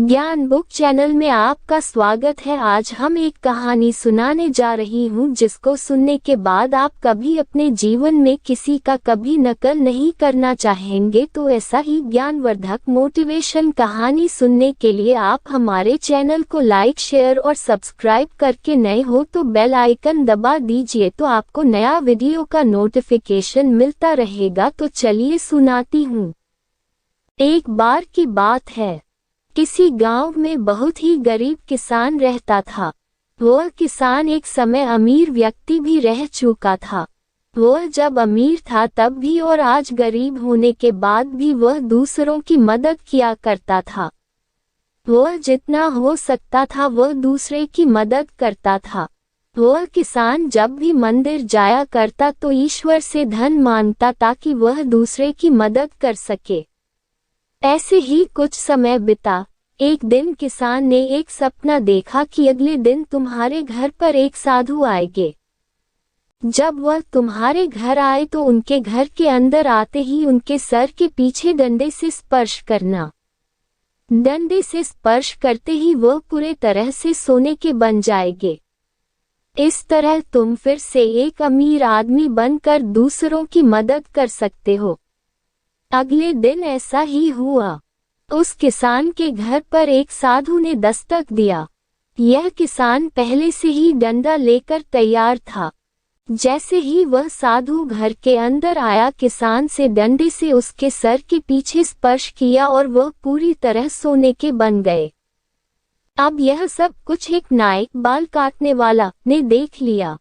ज्ञान book channel में आपका स्वागत है। आज हम एक कहानी सुनाने जा रही हूँ जिसको सुनने के बाद आप कभी अपने जीवन में किसी का कभी नकल नहीं करना चाहेंगे। तो ऐसा ही ज्ञानवर्धक मोटिवेशन कहानी सुनने के लिए आप हमारे चैनल को लाइक, शेयर और सब्सक्राइब करके नए हो तो बेल आइकन दबा दीजिए तो आपको नया वीडियो का नोटिफिकेशन मिलता रहेगा। तो चलिए सुनाती हूँ। एक बार की बात है, किसी गांव में बहुत ही गरीब किसान रहता था। वह किसान एक समय अमीर व्यक्ति भी रह चुका था। वह जब अमीर था तब भी और आज गरीब होने के बाद भी वह दूसरों की मदद किया करता था। वह जितना हो सकता था वह दूसरे की मदद करता था। वह किसान जब भी मंदिर जाया करता तो ईश्वर से धन मांगता ताकि वह दूसरे की मदद कर सके। ऐसे ही कुछ समय बिता। एक दिन किसान ने एक सपना देखा कि अगले दिन तुम्हारे घर पर एक साधु आएंगे। जब वह तुम्हारे घर आए तो उनके घर के अंदर आते ही उनके सर के पीछे डंडे से स्पर्श करना। डंडे से स्पर्श करते ही वह पूरे तरह से सोने के बन जाएंगे। इस तरह तुम फिर से एक अमीर आदमी बनकर दूसरों की मदद कर सकते हो। अगले दिन ऐसा ही हुआ। उस किसान के घर पर एक साधु ने दस्तक दिया। यह किसान पहले से ही डंडा लेकर तैयार था। जैसे ही वह साधु घर के अंदर आया, किसान से डंडे से उसके सर के पीछे स्पर्श किया और वह पूरी तरह सोने के बन गए। अब यह सब कुछ एक नाई, बाल काटने वाला, ने देख लिया।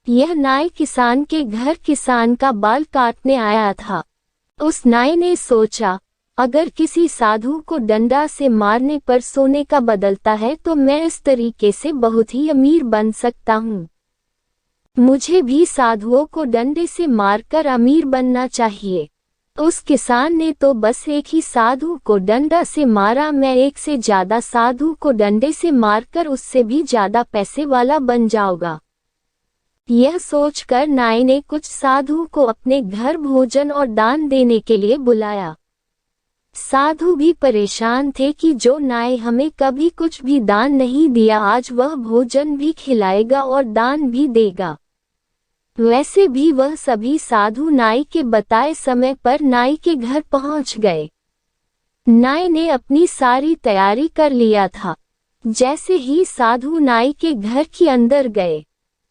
यह नाई किसान के घर किसान का बाल काटने आया था। उस नाई ने सोचा, अगर किसी साधु को डंडा से मारने पर सोने का बदलता है तो मैं इस तरीके से बहुत ही अमीर बन सकता हूँ। मुझे भी साधुओं को डंडे से मारकर अमीर बनना चाहिए। उस किसान ने तो बस एक ही साधु को डंडा से मारा, मैं एक से ज्यादा साधु को डंडे से मारकर उससे भी ज्यादा पैसे वाला बन जाऊंगा। यह सोचकर नाई ने कुछ साधु को अपने घर भोजन और दान देने के लिए बुलाया। साधु भी परेशान थे कि जो नाई हमें कभी कुछ भी दान नहीं दिया, आज वह भोजन भी खिलाएगा और दान भी देगा। वैसे भी वह सभी साधु नाई के बताए समय पर नाई के घर पहुंच गए। नाई ने अपनी सारी तैयारी कर लिया था। जैसे ही साधु नाई के घर के अंदर गए,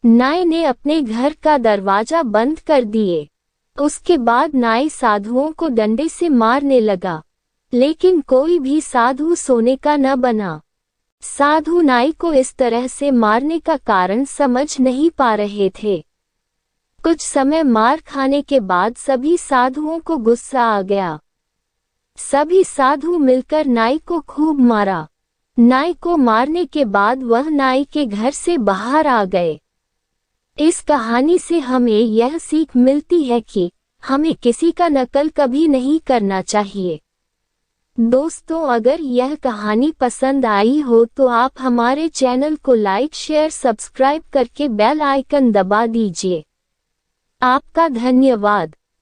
नाई ने अपने घर का दरवाजा बंद कर दिए। उसके बाद नाई साधुओं को डंडे से मारने लगा, लेकिन कोई भी साधु सोने का न बना। साधु नाई को इस तरह से मारने का कारण समझ नहीं पा रहे थे। कुछ समय मार खाने के बाद सभी साधुओं को गुस्सा आ गया। सभी साधु मिलकर नाई को खूब मारा। नाई को मारने के बाद वह नाई के घर से बाहर आ गए। इस कहानी से हमें यह सीख मिलती है कि हमें किसी का नकल कभी नहीं करना चाहिए। दोस्तों, अगर यह कहानी पसंद आई हो तो आप हमारे चैनल को लाइक, शेयर, सब्सक्राइब करके बेल आइकन दबा दीजिए। आपका धन्यवाद।